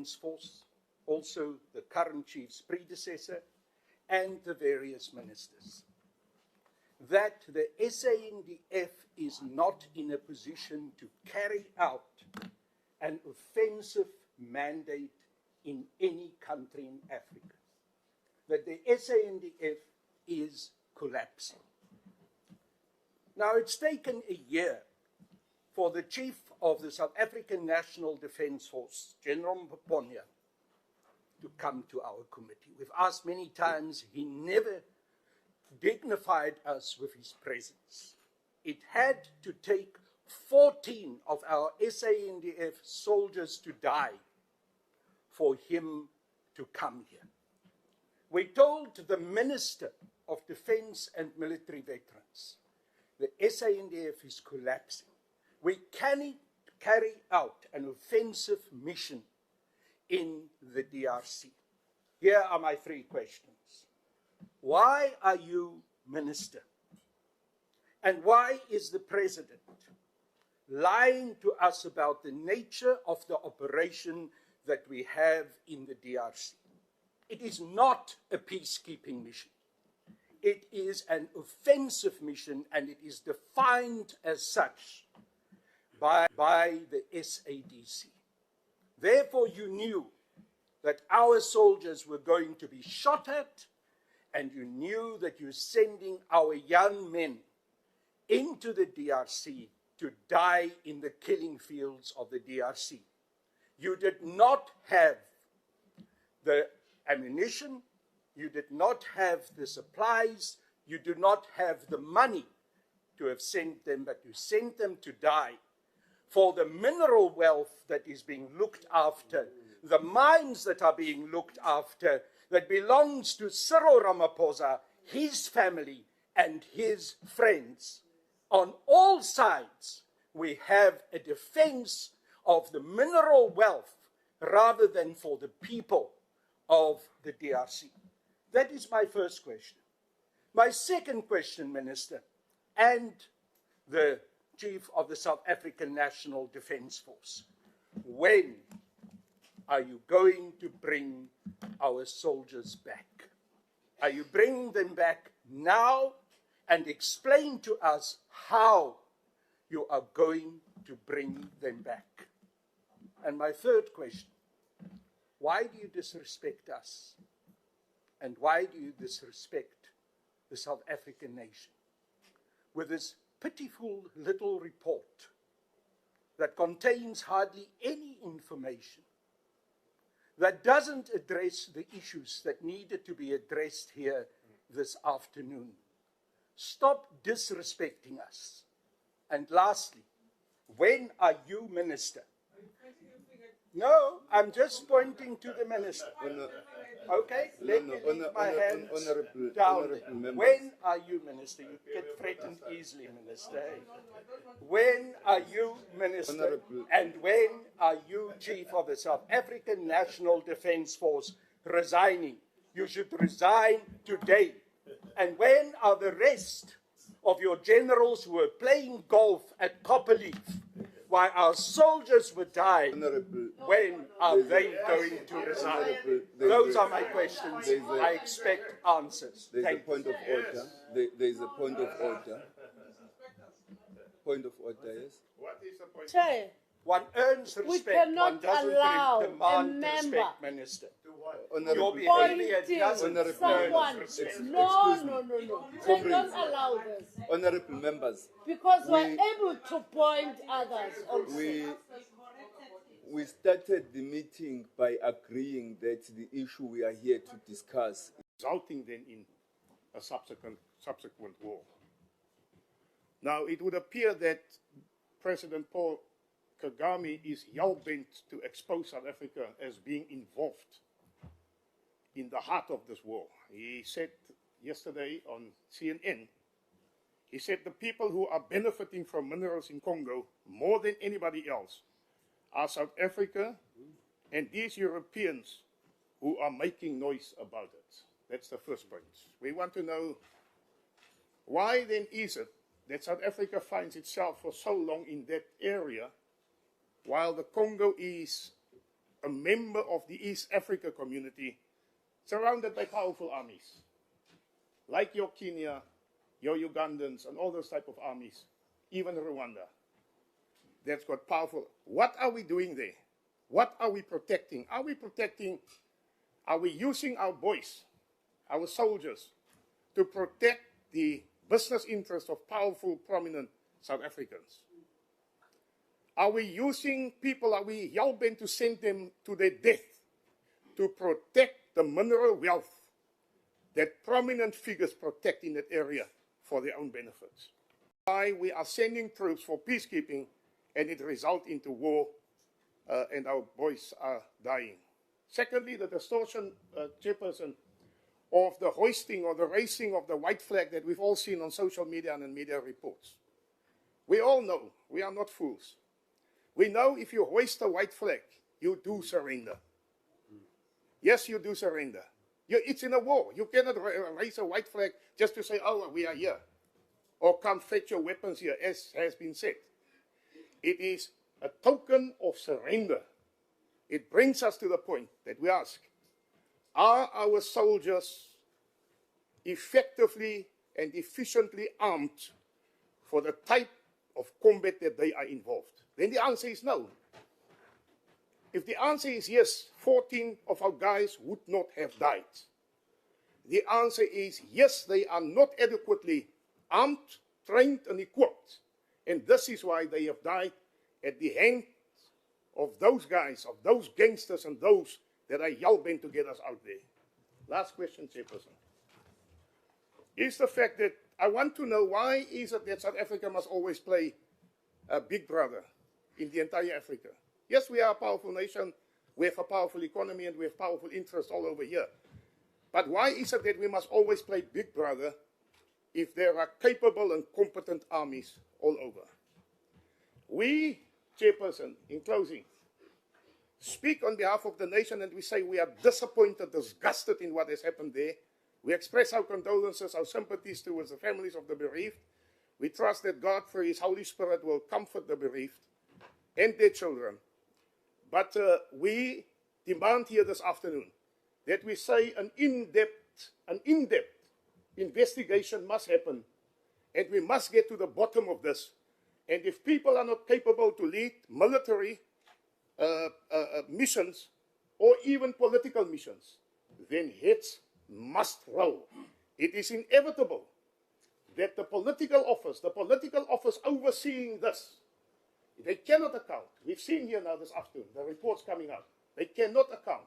Defence Force, also the current chief's predecessor, and the various ministers, that the SANDF is not in a position to carry out an offensive mandate in any country in Africa, that the SANDF is collapsing. Now, it's taken a year for the chief of the South African National Defence Force, General Motshekga, to come to our committee. We've asked many times, he never dignified us with his presence. It had to take 14 of our SANDF soldiers to die for him to come here. We told the Minister of Defence and Military Veterans, the SANDF is collapsing. We cannot carry out an offensive mission in the DRC. Here are my 3 questions. Why are you Minister? And why is the President lying to us about the nature of the operation that we have in the DRC? It is not a peacekeeping mission. It is an offensive mission, and it is defined as such by the SADC. Therefore, you knew that our soldiers were going to be shot at, and you knew that you're sending our young men into the DRC to die in the killing fields of the DRC. You did not have the ammunition, you did not have the supplies, you do not have the money to have sent them, but you sent them to die for the mineral wealth that is being looked after, the mines that are being looked after, that belongs to Cyril Ramaphosa, his family, and his friends. On all sides, we have a defense of the mineral wealth rather than for the people of the DRC. That is my first question. My second question, Minister, and the Chief of the South African National Defence Force. When are you going to bring our soldiers back? Are you bringing them back now? And explain to us how you are going to bring them back. And my third question, why do you disrespect us? And why do you disrespect the South African nation with this pitiful little report that contains hardly any information, that doesn't address the issues that needed to be addressed here this afternoon? Stop disrespecting us. And lastly, when are you Minister? No, I'm just pointing to the Minister. Okay, let me leave my hands down. When are you Minister? You get threatened easily, Minister. When are you Minister? And when are you Chief of the South African National Defence Force resigning? You should resign today. And when are the rest of your generals who were playing golf at Copperleaf while our soldiers were dying, when are they going to resign? Those are my questions. I expect answers. There is a point of order. There is a point of order. Point of order, yes. What is the point? Chair, one earns respect, one doesn't demand respect, Minister. Your behavior doesn't earn respect. No. Chair, don't allow this. Honorable members, because we're able to point others also. We started the meeting by agreeing that the issue we are here to discuss, resulting then in a subsequent war. Now, it would appear that President Paul Kagame is hell-bent to expose South Africa as being involved in the heart of this war. He said yesterday on CNN, he said the people who are benefiting from minerals in Congo more than anybody else are South Africa and these Europeans who are making noise about it. That's the first point. We want to know, why then is it that South Africa finds itself for so long in that area while the Congo is a member of the East Africa community surrounded by powerful armies, like your Kenya, your Ugandans, and all those type of armies, even Rwanda, that's got powerful. What are we doing there? What are we protecting? Are we using our voice, our soldiers, to protect the business interests of powerful, prominent South Africans? Are we using people, are we hell-bent to send them to their death to protect the mineral wealth that prominent figures protect in that area for their own benefits? Why we are sending troops for peacekeeping and it results into war and our boys are dying. Secondly, the distortion, Chairperson, of the hoisting or the raising of the white flag that we've all seen on social media and in media reports. We all know, we are not fools. We know if you hoist a white flag, you do surrender. Yes, you do surrender. It's in a war. You cannot raise a white flag just to say, oh, we are here. Or come fetch your weapons here, as has been said. It is a token of surrender. It brings us to the point that we ask, are our soldiers effectively and efficiently armed for the type of combat that they are involved? Then the answer is no. If the answer is yes, 14 of our guys would not have died. The answer is yes, they are not adequately armed, trained, and equipped. And this is why they have died at the hands of those guys, of those gangsters, and those that are hell-bent to get us out there. Last question, Chairperson. Is the fact that I want to know why is it that South Africa must always play a big brother in the entire Africa? Yes, we are a powerful nation, we have a powerful economy, and we have powerful interests all over here. But why is it that we must always play big brother if there are capable and competent armies all over? We, Chairperson, in closing, speak on behalf of the nation and we say we are disappointed, disgusted in what has happened there. We express our condolences, our sympathies towards the families of the bereaved. We trust that God, through His Holy Spirit, will comfort the bereaved and their children. But we demand here this afternoon that we say an in-depth investigation must happen, and we must get to the bottom of this. And if people are not capable to lead military missions or even political missions, then heads must roll. It is inevitable that the political office overseeing this, they cannot account. We've seen here now this afternoon, the reports coming out. They cannot account.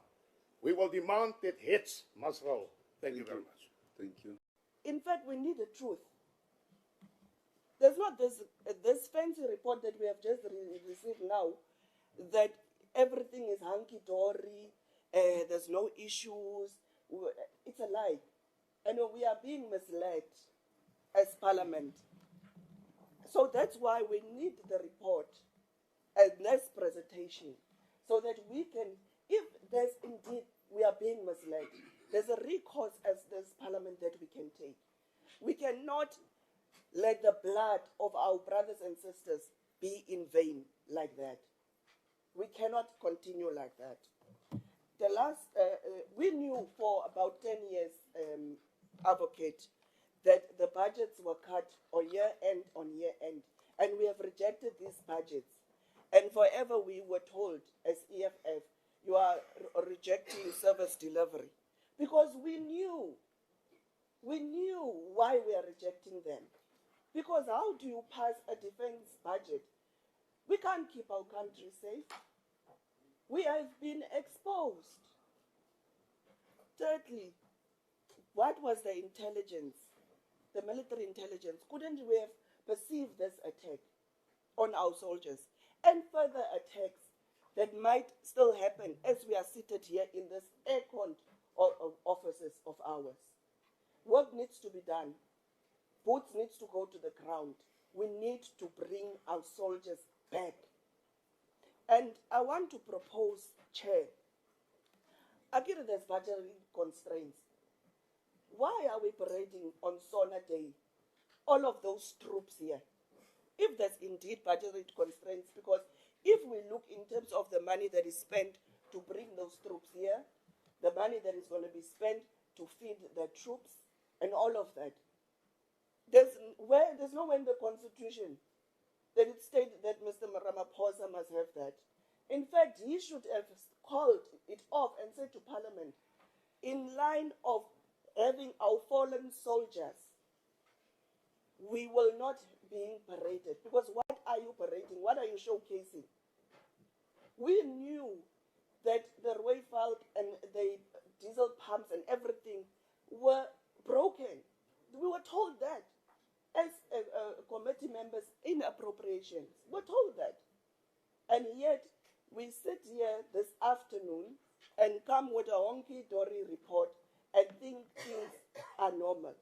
We will demand that heads must roll. Thank you very much. Thank you. In fact, we need the truth. There's not this fancy report that we have just received now that everything is hunky-dory, there's no issues. It's a lie. And we are being misled as Parliament. So that's why we need the report and this presentation, so that we can, if there's indeed we are being misled, there's a recourse as this Parliament that we can take. We cannot let the blood of our brothers and sisters be in vain like that. We cannot continue like that. The last, we knew for about 10 years, Advocate, that the budgets were cut on year end, and we have rejected these budgets. And forever we were told as EFF, you are rejecting service delivery. Because we knew why we are rejecting them. Because how do you pass a defense budget? We can't keep our country safe. We have been exposed. Thirdly, what was the intelligence, the military intelligence? Couldn't we have perceived this attack on our soldiers and further attacks that might still happen as we are seated here in this air-con offices of ours? Work needs to be done. Boots needs to go to the ground. We need to bring our soldiers back. And I want to propose, Chair, again, there's budgetary constraints. Why are we parading on Sona Day all of those troops here? If there's indeed budgetary constraints, because if we look in terms of the money that is spent to bring those troops here, the money that is going to be spent to feed the troops, and all of that. There's nowhere in the Constitution that it states that Mr. Ramaphosa must have that. In fact, he should have called it off and said to Parliament, in line of having our fallen soldiers, we will not be paraded. Because what are you parading? What are you showcasing? We knew that the Rooivalk and the diesel pumps and everything were broken. We were told that as committee members in appropriations. We're told that. And yet, we sit here this afternoon and come with a honky-dory report and think things are normal.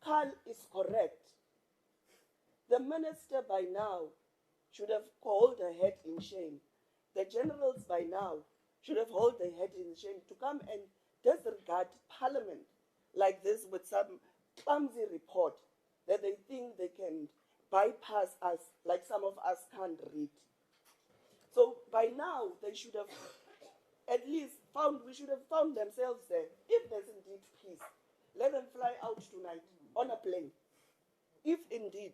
Carl is correct. The minister by now should have held her head in shame. The generals by now should have held their head in shame to come and disregard Parliament like this with some clumsy report that they think they can bypass us like some of us can't read. So by now they should have at least we should have found themselves there. If there's indeed peace, let them fly out tonight on a plane. If indeed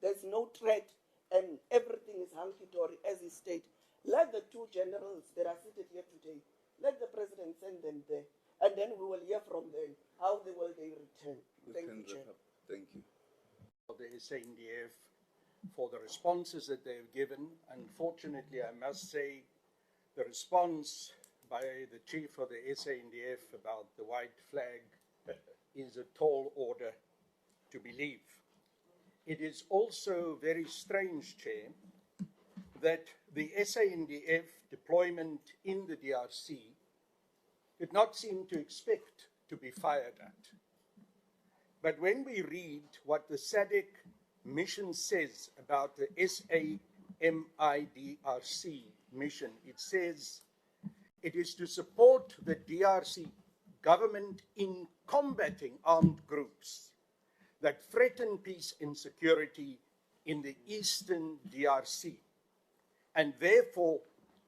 there's no threat and everything is hunky-dory as he stated, let the two generals that are seated here today, let the president send them there, and then we will hear from them how they return. Thank you, Chair. Thank you. The SANDF for the responses that they've given. Unfortunately, I must say the response by the chief of the SANDF about the white flag is a tall order to believe. It is also very strange, Chair, that the SANDF deployment in the DRC did not seem to expect to be fired at. But when we read what the SADC mission says about the SAMIDRC mission, it says it is to support the DRC government in combating armed groups that threaten peace and security in the eastern DRC. And therefore,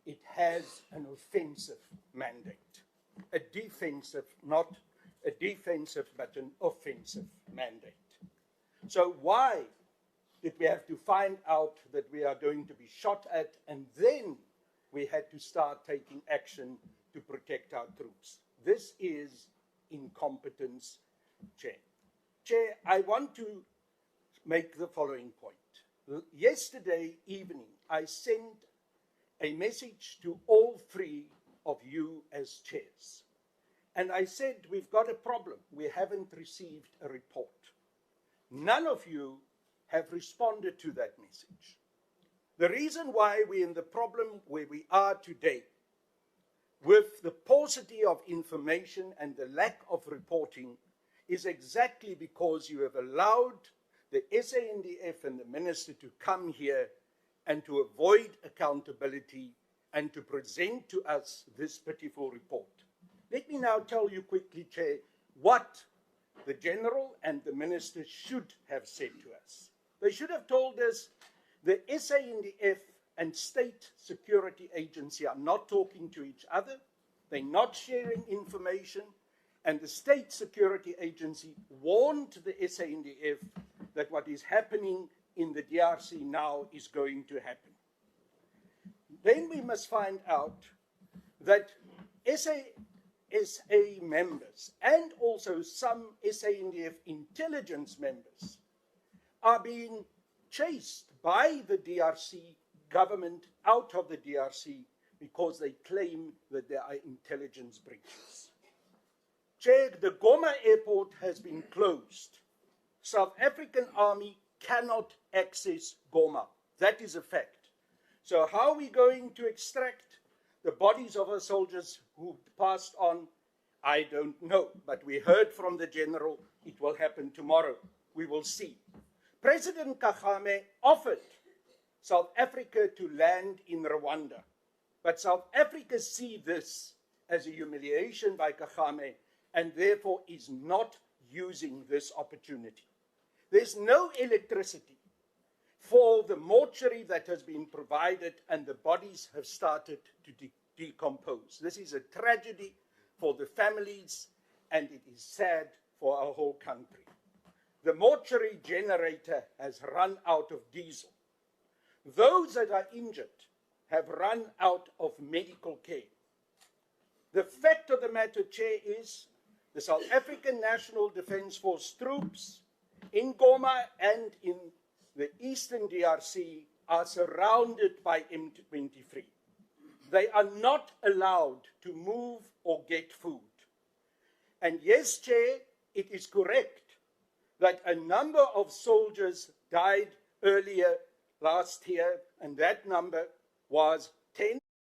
it has an offensive mandate, a defensive, not a defensive, but an offensive mandate. So why did we have to find out that we are going to be shot at, and then we had to start taking action to protect our troops? This is incompetence, Chair. Chair, I want to make the following point. Yesterday evening, I sent a message to all three of you as chairs. And I said, we've got a problem. We haven't received a report. None of you have responded to that message. The reason why we're in the problem where we are today, with the paucity of information and the lack of reporting, is exactly because you have allowed the SANDF and the minister to come here and to avoid accountability and to present to us this pitiful report. Let me now tell you quickly, Chair, what the General and the Minister should have said to us. They should have told us the SANDF and State Security Agency are not talking to each other, they're not sharing information, and the State Security Agency warned the SANDF that what is happening in the DRC now is going to happen. Then we must find out that SA members and also some SANDF intelligence members are being chased by the DRC government out of the DRC because they claim that there are intelligence breaches. Chair, the Goma airport has been closed. South African Army cannot access Goma. That is a fact. So how are we going to extract the bodies of our soldiers who passed on? I don't know, but we heard from the General it will happen tomorrow. We will see. President Kagame offered South Africa to land in Rwanda, but South Africa see this as a humiliation by Kagame and therefore is not using this opportunity. There's no electricity for the mortuary that has been provided, and the bodies have started decompose. This is a tragedy for the families, and it is sad for our whole country. The mortuary generator has run out of diesel. Those that are injured have run out of medical care. The fact of the matter, Chair, is the South African National Defence Force troops in Goma and in the eastern DRC are surrounded by M23. They are not allowed to move or get food. And yes, Chair, it is correct that a number of soldiers died earlier last year, and that number was 10.